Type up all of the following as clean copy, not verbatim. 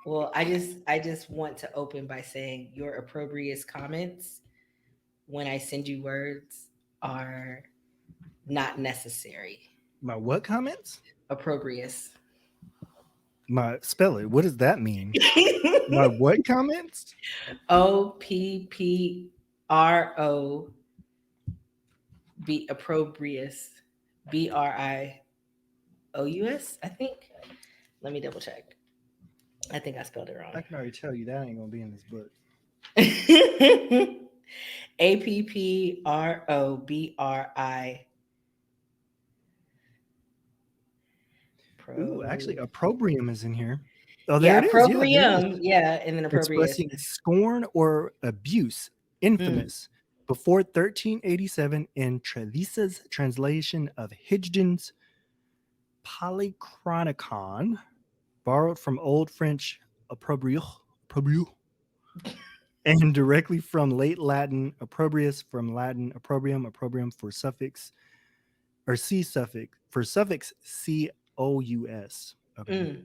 Well, I just want to open by saying your opprobrious comments when I send you words are not necessary. My what comments? Opprobrious. My spell it. What does that mean? My what comments? OPPRO opprobrious. BRIOUS, I think. Let me double check. I think I spelled it I wrong. can already tell you that ain't gonna be in this book. APPROBRI Ooh, actually, pro. opprobrium is in here. Oh, there Yeah, it is. Yeah, there it is. opprobrium. Yeah, and then opprobrious. Expressing scorn or abuse, Mm. infamous. Before 1387, in Trevisa's translation of Higden's Polychronicon, borrowed from Old French opprobrium, and directly from late Latin opprobrius, from Latin opprobrium, opprobrium for suffix or c suffix for suffix cous. Okay. Mm.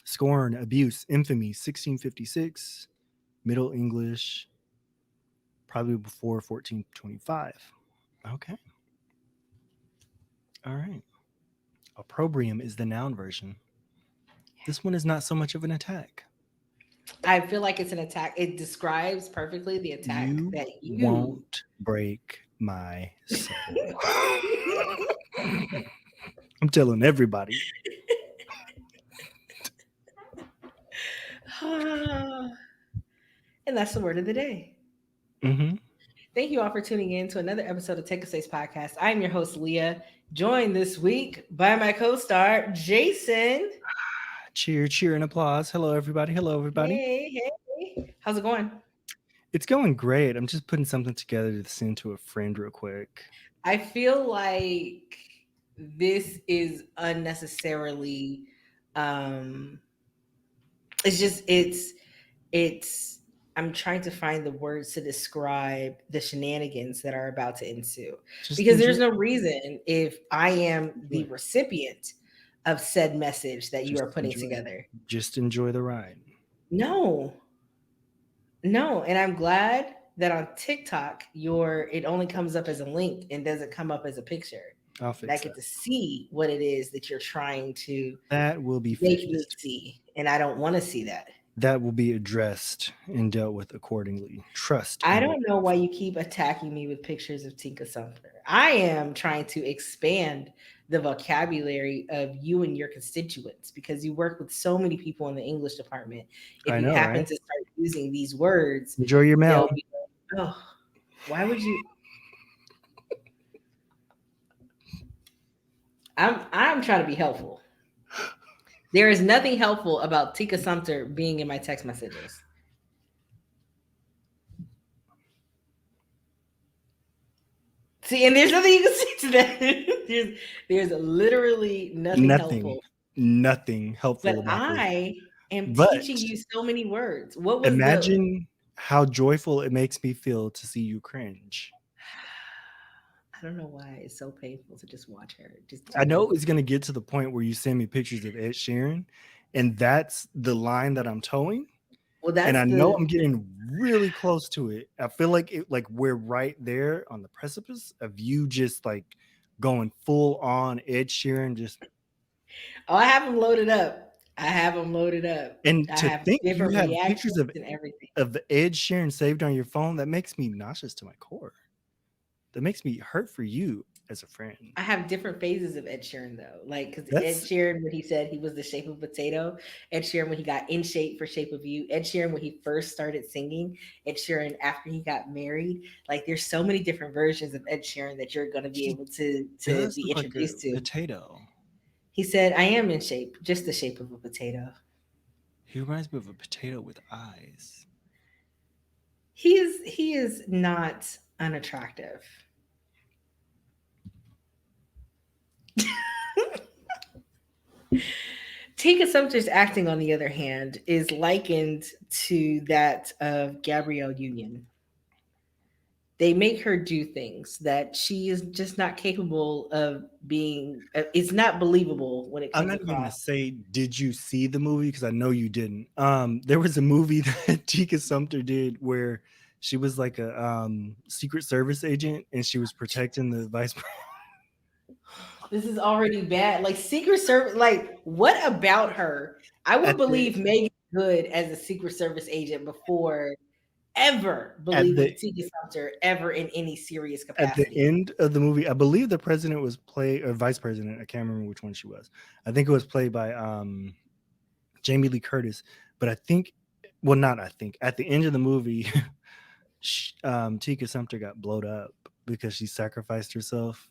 Scorn, abuse, infamy, 1656, Middle English, probably before 1425. Okay. All right. Opprobrium is the noun version. This one is not so much of an attack. I feel like it's an attack. It describes perfectly the attack You that you. won't break my soul. I'm telling everybody. And that's the word of the day. Hmm. Thank you all for tuning in to another episode of Take a Space Podcast. I'm your host, Leah, joined this week by my co star, Jason. Cheer, cheer, and applause. Hello, everybody. Hello, everybody. Hey, hey. How's it going? It's going great. I'm just putting something together to send to a friend real quick. I feel like this is unnecessarily um it's I'm trying to find the words to describe the shenanigans that are about to ensue, Just because there's enjoy. no reason if I am Enjoy the it. recipient of said message that you are Just putting enjoy it. together. Just enjoy the ride. No, no, and I'm glad that on TikTok your it only comes up as a link and doesn't come up as a picture. I'll And I fix get that. to see what it is that you're trying to That will be make me fixed. see, and I don't want to see that. That will be addressed and dealt with accordingly. Trust I and don't know why you keep attacking me with pictures of Tinka Sumter. I am trying to expand the vocabulary of you and your constituents because you work with so many people in the English department. If I you know, happen right? to start using these words, Enjoy your they'll mail. be like, oh, why would you? I'm trying to be helpful. There is nothing helpful about Tika Sumter being in my text messages. See, and there's nothing you can say to that. there's literally nothing Nothing, helpful. nothing helpful But about this. I am teaching But you so many words. What was the imagine how joyful it makes me feel to see you cringe. I don't know why it's so painful to just watch her just I know do. it's going to get to the point where you send me pictures of Ed Sheeran, and that's the line that I'm towing. Well, And that's I know the I'm getting really close to it. I feel like we're right there on the precipice of you just like going full on Ed Sheeran. Just oh, I have them loaded up. I have them loaded up. and I to have think you different have reactions pictures and everything. of the Ed Sheeran saved on your phone, that makes me nauseous to my core. That makes me hurt for you as a friend. I have different phases of Ed Sheeran though. Like because Ed That's Sheeran when he said he was the shape of a potato, Ed Sheeran when he got in shape for Shape of You, Ed Sheeran when he first started singing, Ed Sheeran after he got married. Like there's so many different versions of Ed Sheeran that you're gonna be he able to does be look like a introduced to. potato. He said, I am in shape, just the shape of a potato. He reminds me of a potato with eyes. He is not unattractive. Tika Sumter's acting, on the other hand, is likened to that of Gabrielle Union. they make her do things that she is just not capable of being. It's not believable when it I'm comes not even gonna across. say, did you see the movie? Because I know you didn't. There was a movie that Tika Sumter did where she was like a Secret Service agent and she was protecting the vice This is already bad. Like Secret Service, like what about her? I would at the believe Megan Good as a Secret Service agent before ever at believing the Tika Sumpter ever in any serious at the capacity. end of the movie. I believe the president was played, or vice president. I can't remember which one she was. I think it was played by Jamie Lee Curtis. But I think, well, not I think. At the end of the movie, Tika Sumter got blowed up because she sacrificed herself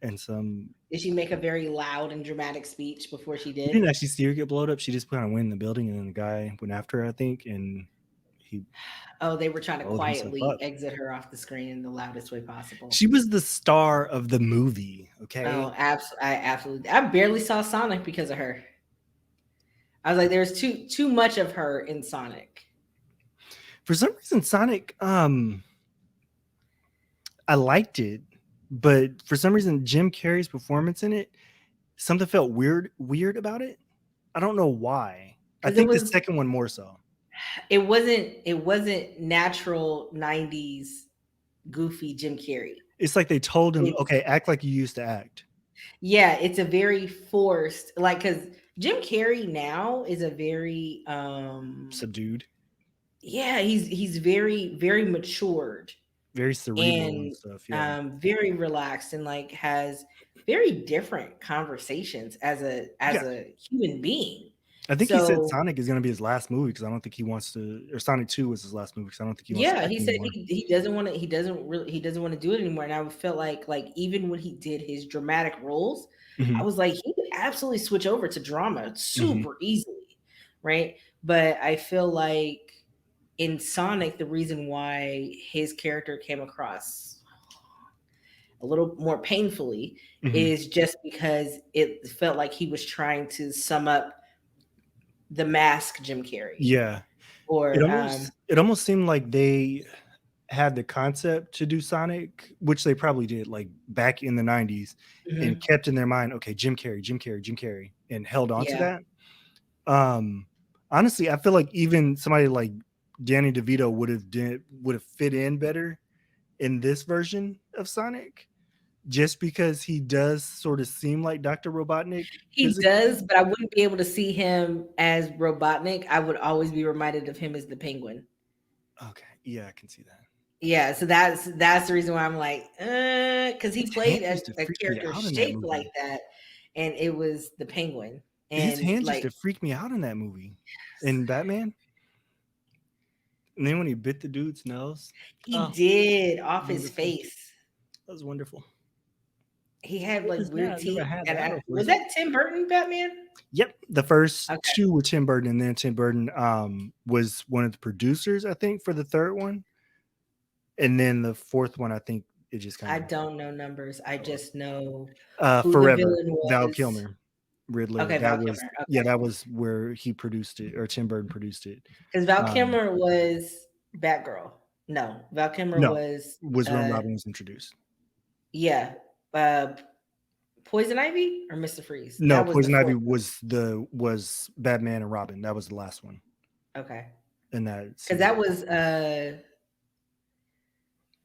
and some. Did she make a very loud and dramatic speech before she We didn't did? actually see her get blowed up. She just kind of went in the building, and then the guy went after her, I think, and he Oh, they were trying to blowed himself quietly up. exit her off the screen in the loudest way possible. She was the star of the movie. Oh, Okay, I absolutely. I barely saw Sonic because of her. I was like, there's too much of her in Sonic. for some reason, Sonic. I liked it, but for some reason, Jim Carrey's performance in it, something felt weird about it. I don't know why. I Because it think the was second one more so. it wasn't natural 90s goofy Jim Carrey. It's like they told him, It's okay, act like you used to act. yeah, it's a very forced like because Jim Carrey now is a very Subdued, yeah, he's very matured very cerebral and and stuff. Yeah. very relaxed and like has very different conversations as Yeah. a human being. I think he said So Sonic is going to be his last movie because I don't think he wants to, or Sonic 2 was his last movie because I don't think he wants to yeah, act he said anymore. he doesn't want to he doesn't want to do it anymore. And I felt like even when he did his dramatic roles, I Hmm. was like he could absolutely switch over to drama Hmm. super easily, right? But I feel like in Sonic, the reason why his character came across a little more painfully Hmm. is just because it felt like he was trying to sum up the mask Jim Carrey Yeah. or It almost seemed like they had the concept to do Sonic, which they probably did like back in the 90s and mhm, kept in their mind, okay, Jim Carrey, Jim Carrey, Jim Carrey, and held on to yeah. that. Um, Honestly, I feel like even somebody like Danny DeVito would have fit in better in this version of Sonic, just because he does sort of seem like Dr. Robotnik He physically. does, but I wouldn't be able to see him as Robotnik. I would always be reminded of him as the Penguin. Okay, yeah, I can see that. Yeah, so that's the reason why I'm like, because he His hand played used to a freak me character out in that shaped like movie. that, and it was the Penguin, His and hand used like to freak me out in that movie. In Batman. And then when he bit the dude's nose, he oh, did off his wonderful. face. That was wonderful. He had What like is that? weird I've never teeth, had and that was before. that Tim Burton Batman? Yep, the first Okay, two were Tim Burton, and then Tim Burton was one of the producers, I think, for the third one, and then the fourth one, I think it just kind I of don't know numbers. I just know who the Forever. villain Val was. Kilmer, Riddler. Okay, That Val was Kilmer. yeah, Okay, that was where he produced it, or Tim Burton produced it. because Val Um, Kilmer was Batgirl. No, Val Kilmer no, was was when Robin was introduced. yeah, uh, Poison Ivy or Mr. Freeze. No, That was the Poison Ivy fourth one. was Batman and Robin. That was the last one Okay, in that because that series. was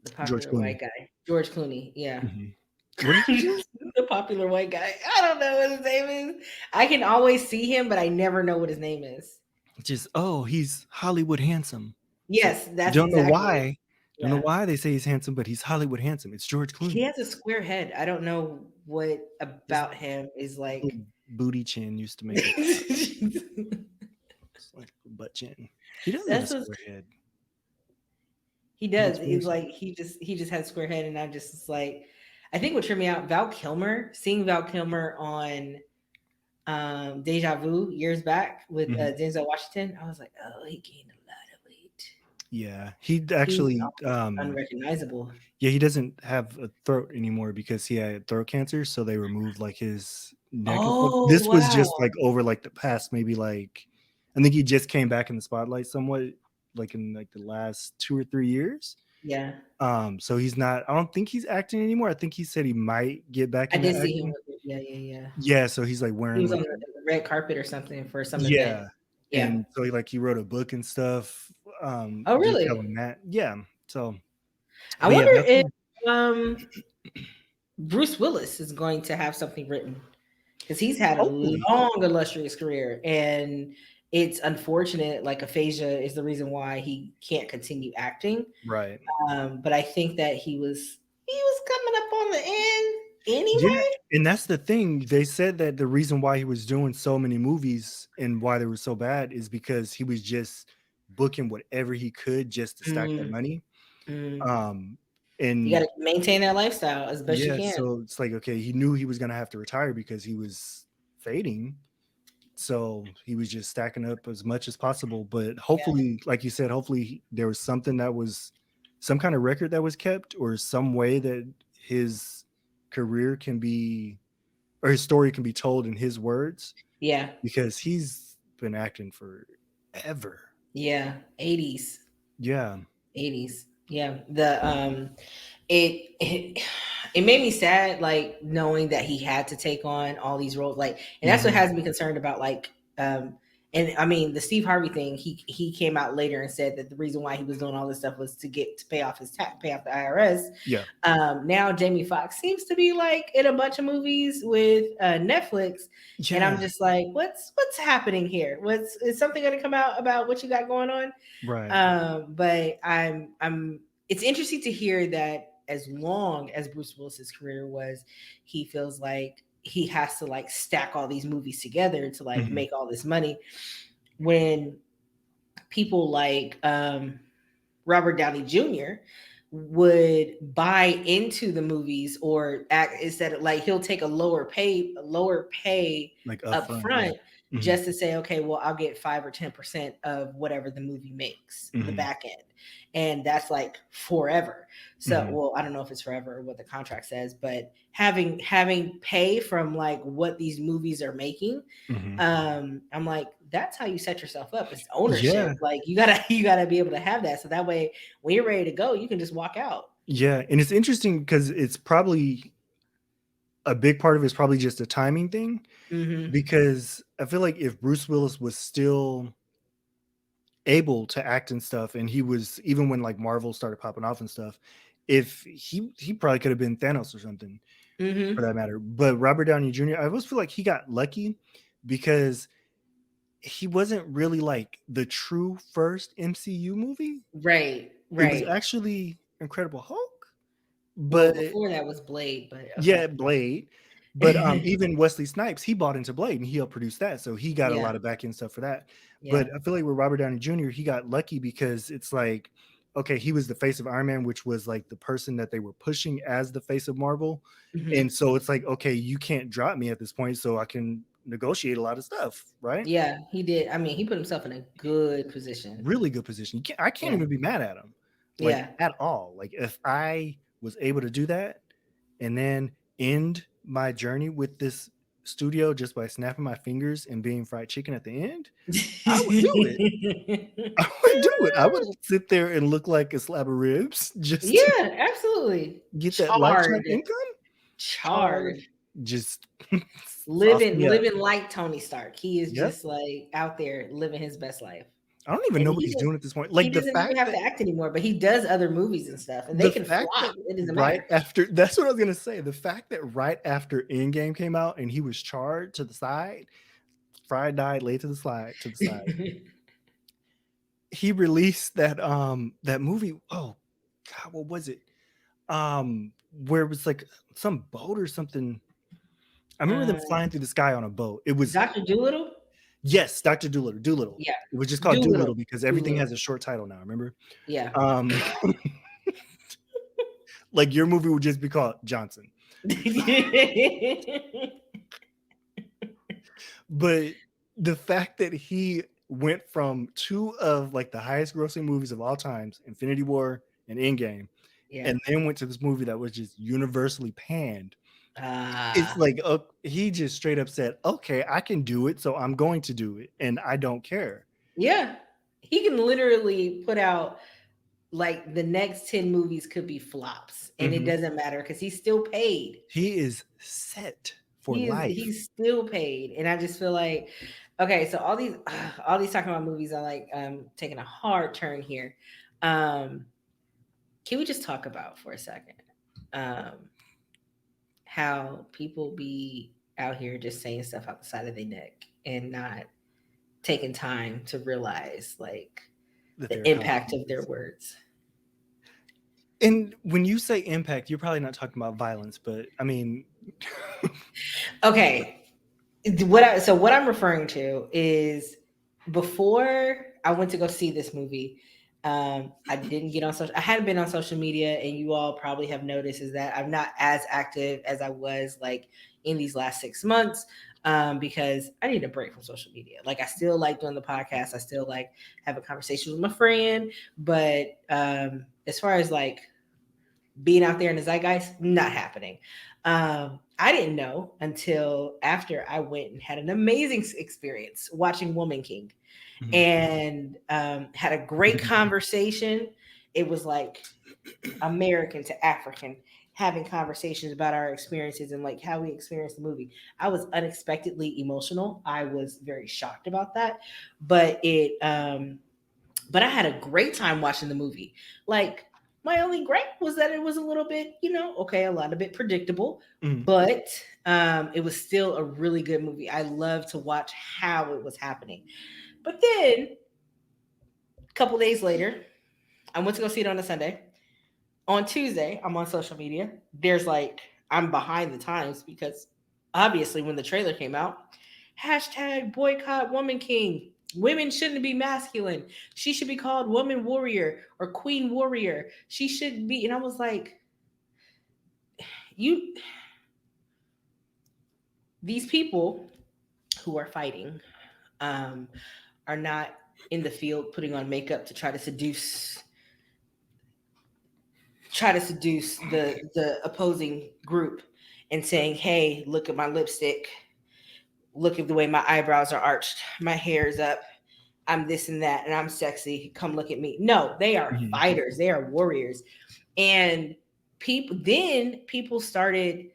the George popular Clooney. white guy, George Clooney. Yeah. Mhm. What is his name? The popular white guy. I don't know what his name is. I can always see him, but I never know what his name is. Just, oh, he's Hollywood handsome. It's like, Yes, that's don't know exactly it. why. Don't know Yeah. why they say he's handsome, but he's Hollywood handsome. It's George He Clooney. has a square head. I don't know what His about him is like little booty chin used to make it it's like a butt chin. He does have a that's what square head. he He does. looks very He's like he just has square head, and I just was like, I think what tripped me out, Val Kilmer, seeing Val Kilmer on Deja Vu years back with Mhm. Denzel Washington, I was like, oh, he gained a lot of weight. Yeah, he He's actually, almost unrecognizable. yeah, he doesn't have a throat anymore because he had throat cancer, so they removed like his neck and stuff. Oh This was just wow. like over like the past maybe like I think he just came back in the spotlight somewhat like in like the last 2 or 3 years. Yeah. So he's not. I don't think he's acting anymore. I think he said he might get back I into did see him acting. with it. Yeah, yeah, yeah. Yeah, so he's like He wearing was on like the red carpet or something for some event. yeah, Yeah. and so he wrote a book and stuff, Oh, really? detailing that. Yeah. So, I but yeah, wonder that's if one. um Bruce Willis is going to have something written because he's had a Hopefully, long, illustrious career, and it's unfortunate. Like aphasia is the reason why he can't continue acting. right? But I think that he was coming up on the end Yeah, anyway. and that's the thing. They said that the reason why he was doing so many movies and why they were so bad is because he was just booking whatever he could just to stack that Mm, money. mm. Um, You got and to maintain that lifestyle as best you yeah, can. so it's like okay, he knew he was gonna have to retire because he was fading. So he was just stacking up as much as possible. But Yeah, hopefully, like you said, hopefully there was something that was some kind of record that was kept or some way that his career can be or his story can be told in his words yeah, because he's been acting forever. yeah. 80s, Yeah. 80s. Yeah. It it made me sad, like knowing that he had to take on all these roles, like, and that's what Hmm. has me concerned about, like, and I mean the Steve Harvey thing. He came out later and said that the reason why he was doing all this stuff was to pay off his tax, pay off the IRS. Yeah. Now Jamie Foxx seems to be like in a bunch of movies with Netflix, and Yeah. I'm just like, what's happening here? What's is something going to come out about what you got going on? Right. But I'm it's interesting to hear that as long as Bruce Willis's career was, he feels like he has to like stack all these movies together to like Hmm. make all this money. When people like Robert Downey Jr. would buy into the movies or act instead of like he'll take a lower pay Like up upfront. Yeah. front Hmm. just to say, okay, well, I'll get 5 or 10% of whatever the movie makes, the Hmm. back end. And that's like forever. So, Hmm. well, I don't know if it's forever or what the contract says, but having pay from like what these movies are making, Hmm. I'm like, that's how you set yourself up. It's ownership. Yeah. Like you gotta be able to have that. So that way when you're ready to go, you can just walk out. Yeah. And it's interesting because it's probably a big part of it is probably just a timing thing Hmm. because I feel like if Bruce Willis was still able to act and stuff, and he was even when like Marvel started popping off and stuff, if he probably could have been Thanos or something for Hmm. that matter. But Robert Downey Jr., I always feel like he got lucky because he wasn't really like the true first MCU movie. Right, It was right. actually Incredible Hulk, Well, but before that was Blade, but yeah, okay. Blade. But even Wesley Snipes, he bought into Blade and he helped produce that. So he got a Yeah, lot of back end stuff for that. But yeah. I feel like with Robert Downey Jr., he got lucky because it's like, okay, he was the face of Iron Man, which was like the person that they were pushing as the face of Marvel. And Hmm. so it's like, okay, you can't drop me at this point, so I can negotiate a lot of stuff, right? Yeah, he did. I mean, he put himself in a good position. Really good position. I can't Yeah, even be mad at him, like yeah. at all. Like if I was able to do that and then end my journey with this studio just by snapping my fingers and being fried chicken at the end, I would do it. I would do it. I would sit there and look like a slab of ribs just to Yeah, absolutely. get that lifetime Charred, income. Charred, charred. just sauce Living me up. living like Tony Stark. He is Yep. just like out there living his best life. I don't even And know what he's doing at this point. he Like doesn't even have to act anymore, but he does other movies and stuff, and they the can fact flop. that It doesn't right matter. after that's what I was gonna say. The fact that right after Endgame came out and he was charred to the side, fried died, laid to the side. He released that movie. Oh God, what was it? Where it was like some boat or something. I remember them uh, flying through the sky on a boat. It was Dr. Doolittle? yes, Dr. Doolittle. Doolittle. Yeah. It was just called Doolittle. Doolittle because everything Doolittle. has a short title now. Remember? Yeah. Um, like your movie would just be called Johnson. But the fact that he went from two of like the highest grossing movies of all times, Infinity War and Endgame, Yeah. and then went to this movie that was just universally panned. It's Ah. like he just straight up said, "Okay, I can do it, so I'm going to do it, and I don't care." Yeah. He can literally put out like the next 10 movies could be flops and it Mhm. doesn't matter because he's still paid. He is set for life. He's still paid. And I just feel like, okay, so all these talking about movies are like taking a hard turn here. Um can we just talk about for a second um how people be out here just saying stuff out the side of their neck and not taking time to realize like That there are the impact of their consequences. words. And when you say impact, you're probably not talking about violence, but I mean, Okay, what I'm referring to is before I went to go see this movie, I didn't get on social. I hadn't been on social media, and you all probably have noticed is that I'm not as active as I was like in these last 6 months, because I need a break from social media. Like I still like doing the podcast, I still like having conversations with my friend, but as far as like being out there in the zeitgeist, not happening. I didn't know until after I went and had an amazing experience watching Woman King mhm. and had a great conversation. It was like American to African having conversations about our experiences and like how we experienced the movie. I was unexpectedly emotional. I was very shocked about that, but but I had a great time watching the movie. Like my only gripe was that it was a little bit, okay, a lot of bit predictable, Mhm. but it was still a really good movie. I love to watch how it was happening. But then a couple days later, I went to go see it on a Sunday. On Tuesday, I'm on social media. There's like I'm behind the times because obviously when the trailer came out, hashtag boycott woman king. Women shouldn't be masculine. She should be called woman warrior or queen warrior. She should be. And I was like, you, these people who are fighting, um, are not in the field putting on makeup to try to seduce the opposing group and saying, "Hey, look at my lipstick. Look at the way my eyebrows are arched. My hair is up. I'm this and that, and I'm sexy. Come look at me." No, they are Mhm. fighters. They are warriors. And people started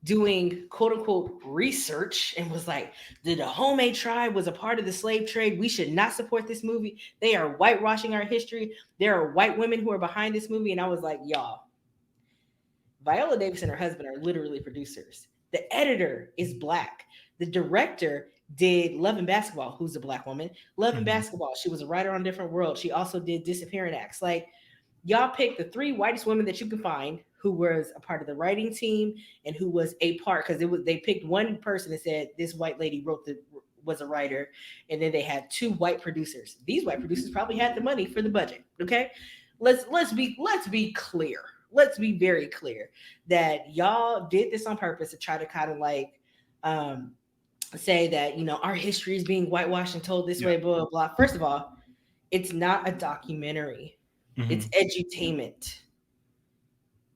doing quote unquote research and was like, the Dahomey tribe was a part of the slave trade. We should not support this movie. They are whitewashing our history. There are white women who are behind this movie. And I was like, y'all, Viola Davis and her husband are literally producers. The editor is black. The director did Love and Basketball, who's a black woman. Love and Mhm. Basketball. She was a writer on Different World. She also did Disappearing Acts. Like, y'all picked the three whitest women that you can find who was a part of the writing team and who was a part because it was they picked one person and said this white lady wrote the was a writer, and then they had two white producers. These white producers probably had the money for the budget. Okay, let's be clear. Let's be very clear that y'all did this on purpose to try to kind of like um, say that our history is being whitewashed and told this Yeah. way. Blah blah blah. First of all, it's not a documentary. It's Mhm. edutainment.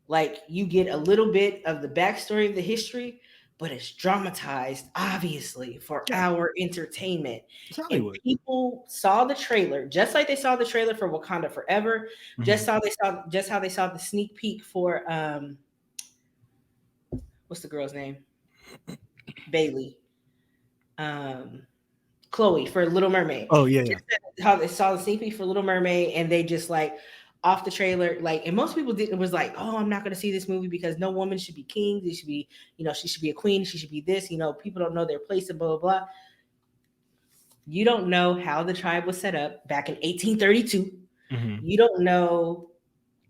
Like you get a little bit of the backstory of the history, but it's dramatized, obviously, for Yeah. our entertainment. It's And Hollywood. people saw the trailer, just like they saw the trailer for Wakanda Forever, Mhm. just how they saw the sneak peek for what's the girl's name? Bailey. Um Chloe for Little Mermaid. Oh, yeah, yeah. Just how they saw the sneak peek for Little Mermaid and they just like off the trailer, like, and most people didn't was like, oh, I'm not gonna see this movie because no woman should be king. They should be, she should be a queen, she should be this, people don't know their place and blah blah blah. You don't know how the tribe was set up back in 1832. Mhm. You don't know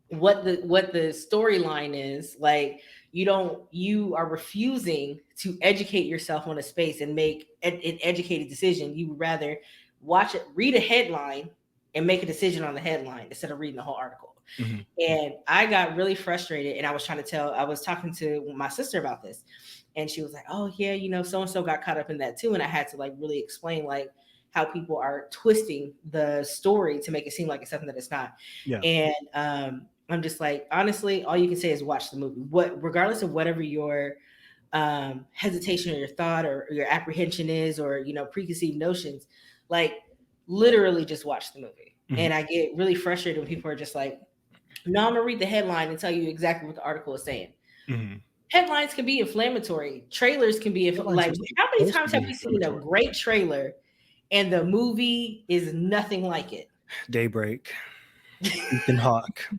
what the storyline is like. You are refusing to educate yourself on a space and make an educated decision. You would rather watch it, read a headline and make a decision on the headline instead of reading the whole article. Mhm. And I got really frustrated and I was talking to my sister about this and she was like, oh yeah, so and so got caught up in that too. And I had to like really explain like how people are twisting the story to make it seem like it's something that it's not. Yeah. And I'm just like, honestly, all you can say is watch the movie. Regardless of whatever your hesitation or your thought or your apprehension is, or preconceived notions, like literally just watch the movie. Mhm. And I get really frustrated when people are just like, no, I'm gonna read the headline and tell you exactly what the article is saying. Mhm. Headlines can be inflammatory. Trailers can be Airlines like, are how many supposed to times have be we seen a inflammatory. great trailer and the movie is nothing like it? Daybreak, Ethan Hawke.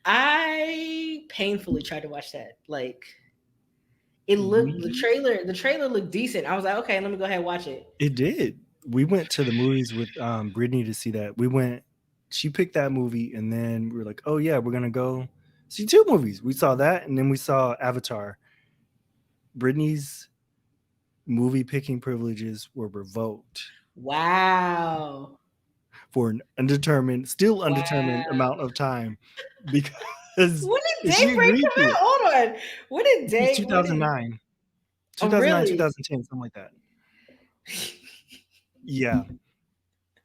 I painfully tried to watch that. Like it looked We the trailer looked decent. I was like, okay, let me go ahead and watch it. It did. We went to the movies with Brittany to see that. We went. She picked that movie, and then we were like, "Oh yeah, we're gonna go see two movies." We saw that, and then we saw Avatar. Brittany's movie picking privileges were revoked Wow. for an still undetermined Wow. amount of time because When did she Daybreak agreed come to out? it. Hold on. When did It was Day when did 2009, oh really? 2010, something like that. Yeah,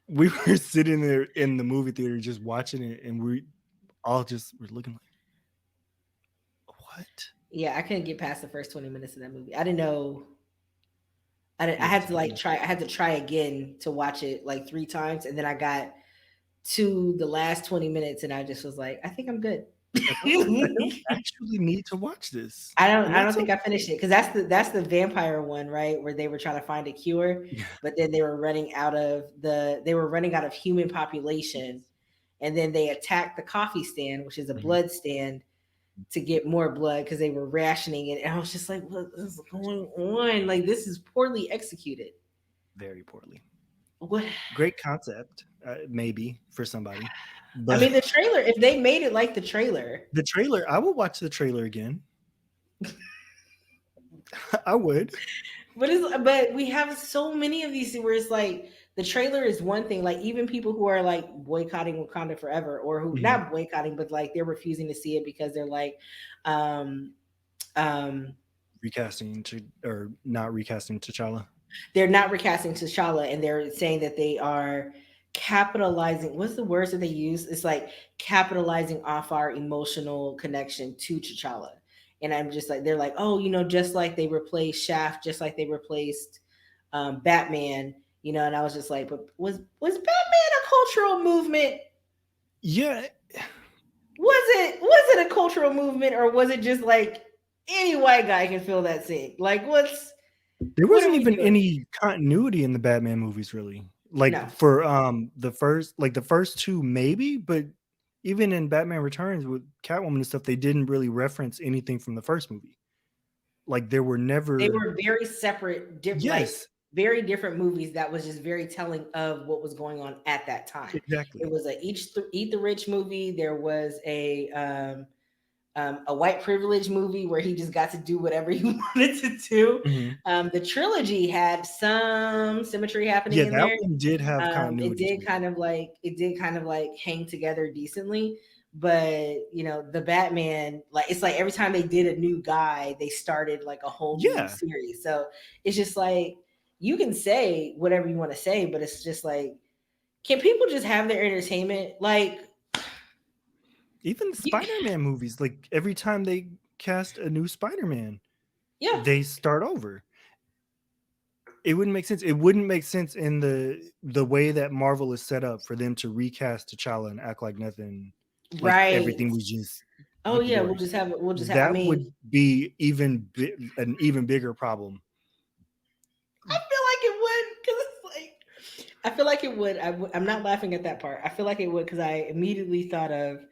we were sitting there in the movie theater just watching it, and we all just were looking like, what? Yeah, I couldn't get past the first 20 minutes of that movie. I didn't know I Yeah, had to like try I had to try again to watch it like three times and then I got to the last 20 minutes and I just was like, I think I'm good. I don't actually need to watch this, and I don't that's think I okay. finished it because that's the vampire one, right? Where they were trying to find a cure, Yeah. but then they were running out of human population, and then they attacked the coffee stand, which is a Mhm. blood stand, to get more blood because they were rationing it. And I was just like, what is going on? Like this is poorly executed. Very poorly. What Great concept, maybe for somebody, I but mean, the trailer. If they made it like the trailer, the trailer, I would watch the trailer again. I would. but we have so many of these where it's like the trailer is one thing. Like even people who are like boycotting Wakanda forever, or who Mhm. not boycotting, but like they're refusing to see it because they're like, um, um, Recasting to or not recasting T'Challa. they're not recasting T'Challa, and they're saying that they are capitalizing. What's the words that they use? It's like capitalizing off our emotional connection to T'Challa. And I'm just like, they're like, oh, just like they replaced Shaft, just like they replaced Batman, and I was just like, but was Batman a cultural movement? Yeah, Was it a cultural movement, or was it just like any white guy can feel that scene? Like, there what are wasn't we even doing? any continuity in the Batman movies, really. Like No, for the first two, maybe, but even in Batman Returns with Catwoman and stuff, they didn't really reference anything from the first movie. Like there were they never. were very separate, like Yes, very different movies that was just very telling of what was going on at that time. It exactly. was a Eat the Rich movie. There was a white privilege movie where he just got to do whatever he wanted to do. Mhm. The trilogy had some symmetry happening Yeah, in that there. one did have It continuity to did it. kind of like hang together decently, but the Batman, like it's like every time they did a new guy, they started like a whole new Yeah, series. So it's just like you can say whatever you want to say, but it's just like, can people just have their entertainment? Like, even the you, Spider-Man movies, like every time they cast a new Spider-Man, yeah, they start over. It wouldn't make sense. It wouldn't make sense in the way that Marvel is set up for them to recast T'Challa and act like nothing, like right. everything was just Oh hunky yeah, dory. we'll just have. I That mean, would be an even bigger problem. I feel like it would because it's like I feel like it would. I'm not laughing at that part. I feel like it would because I immediately thought of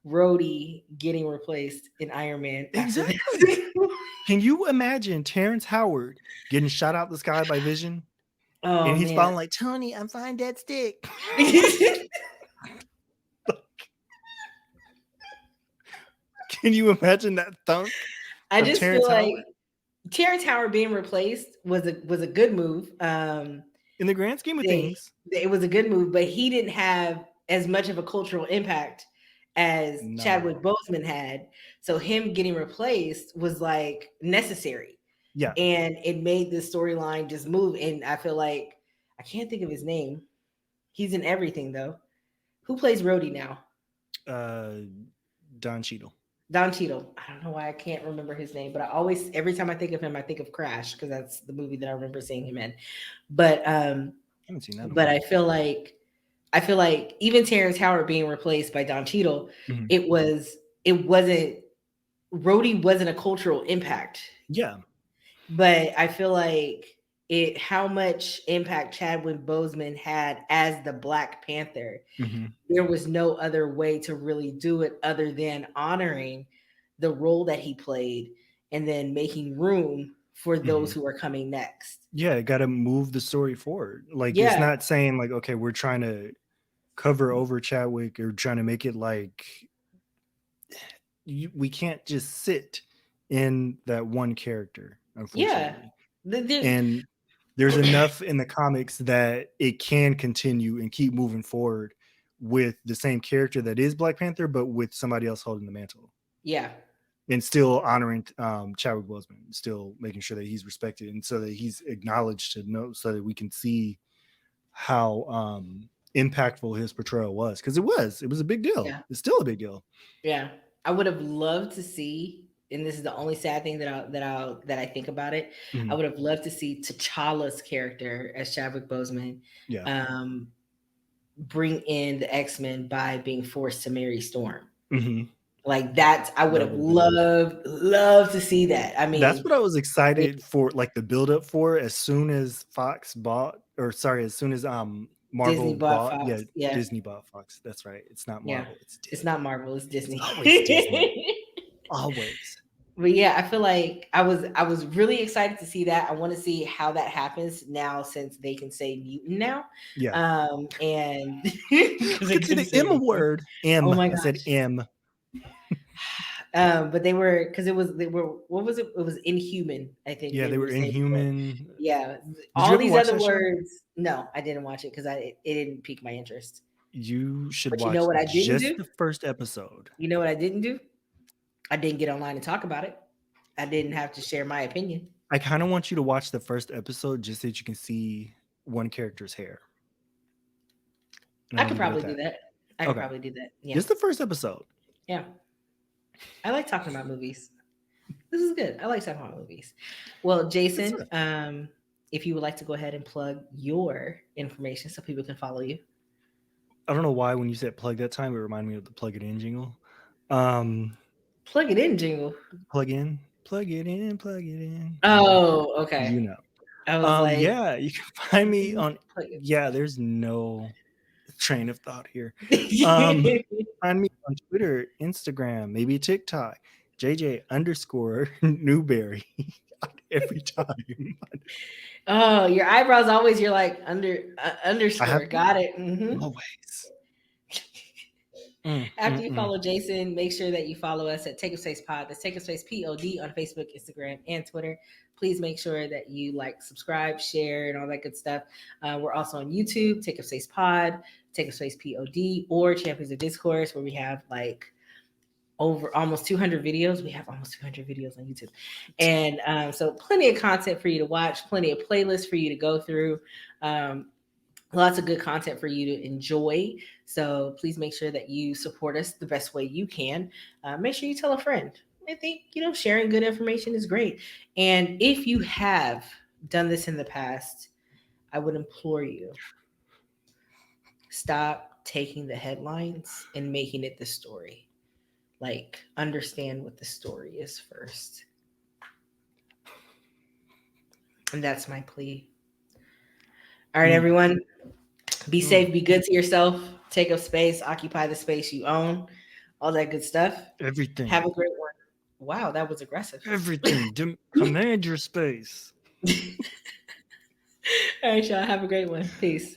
Rhodey getting replaced in Iron Man after this. Exactly. Can you imagine Terrence Howard getting shot out the sky by Vision, Oh and he's man. falling like Tony, I'm fine, dead stick. Can you imagine that thunk I of just feel Terrence like Howard? Terrence Howard being replaced was a good move. In the grand scheme of They things, it was a good move, but he didn't have as much of a cultural impact as no. Chadwick Boseman had. So him getting replaced was like necessary, Yeah. and it made the storyline just move. And I feel like I can't think of his name. He's in everything though. Who plays Rhodey now? Uh, Don Cheadle. Don Cheadle. I don't know why I can't remember his name, but I always every time I think of him, I think of Crash because that's the movie that I remember seeing him in. But haven't seen that in a But while. I feel like even Terrence Howard being replaced by Don Cheadle, Mhm. it wasn't Rhodey wasn't a cultural impact. Yeah. But I feel like it how much impact Chadwick Boseman had as the Black Panther, Mhm. there was no other way to really do it other than honoring the role that he played and then making room for those Mhm. who are coming next. Yeah, it got to move the story forward. Like it's Yeah, not saying like, okay, we're trying to cover over Chadwick or trying to make it like we can't just sit in that one character, yeah. unfortunately. There's And there's enough in the comics that it can continue and keep moving forward with the same character that is Black Panther, but with somebody else holding the mantle yeah, and still honoring Chadwick Boseman, still making sure that he's respected and so that he's acknowledged to know, so that we can see how impactful his portrayal was, because it was a big deal. yeah, It's still a big deal. yeah. I would have loved to see, and this is the only sad thing that I think about it. I Mhm. would have loved to see T'Challa's character as Chadwick Boseman Yeah. um, bring in the X-Men by being forced to marry Storm. Hmm. Like that, I would That have would have been. loved to see that. I That's mean, what I was it, excited for, like the build up for. As soon as Fox bought, or sorry, as soon as Disney Marvel bought bought, yeah, Fox. Yeah, Disney bought Fox. That's right. It's not yeah. Marvel. It's It's Disney. not Marvel. It's It's Disney. always Disney. Always. But yeah, I feel like I was really excited to see that. I want to see how that happens now since they can say mutant now. Yeah. And because I they could say couldn't the say M it before. word. Oh M. my I said gosh. M. But they were because they were what was it? It was Inhuman, I think Yeah, they they were were saying before. Inhuman. Yeah. Did you All ever these watch other that show? words. No, I didn't watch it because it didn't pique my interest. You should But you know watch what I didn't just do? the first episode. You know what I didn't do? I didn't get online and talk about it. I didn't have to share my opinion. I kind of want you to watch the first episode just so that you can see one character's hair. And I'm I gonna could leave it at probably do that. that. I could Okay. probably do that. Yeah. Just the first episode. Yeah. I like talking about movies. This is good. I like talking about movies. Well, Good Jason, stuff. if you would like to go ahead and plug your information so people can follow you. I don't know why when you said plug that time, it reminded me of the plug it in jingle. Um, Plug it in, jingle. plug in, plug it in, plug it in. Oh, okay. You know. I was like, Yeah, you can find me on. plug Yeah, there's no train of thought here. it. Find me on Twitter, Instagram, maybe TikTok, JJ underscore Newberry every time. Oh, your eyebrows always. You're like I have underscore. to Got it. Hmm. always. After you Mm. follow Jason, make sure that you follow us at Take a Space Pod. That's Take a Space Pod on Facebook, Instagram, and Twitter. Please make sure that you like, subscribe, share, and all that good stuff. We're also on YouTube, Take a Space Pod, Take a Space Pod, or Champions of Discourse, where we have like over almost 200 videos. We have almost 200 videos on YouTube. And so plenty of content for you to watch, plenty of playlists for you to go through. Um, Lots of good content for you to enjoy. So please make sure that you support us the best way you can. Make sure you tell a friend. I think, sharing good information is great. And if you have done this in the past, I would implore you, stop taking the headlines and making it the story. Like, understand what the story is first. And that's my plea. All right, Mm. everyone. Be Mm. safe, be good to yourself, take up space, occupy the space you own, all that good stuff. Have a Everything. great one. Wow, that was aggressive. Everything. Command your space. All right, y'all. Have a great one. Peace.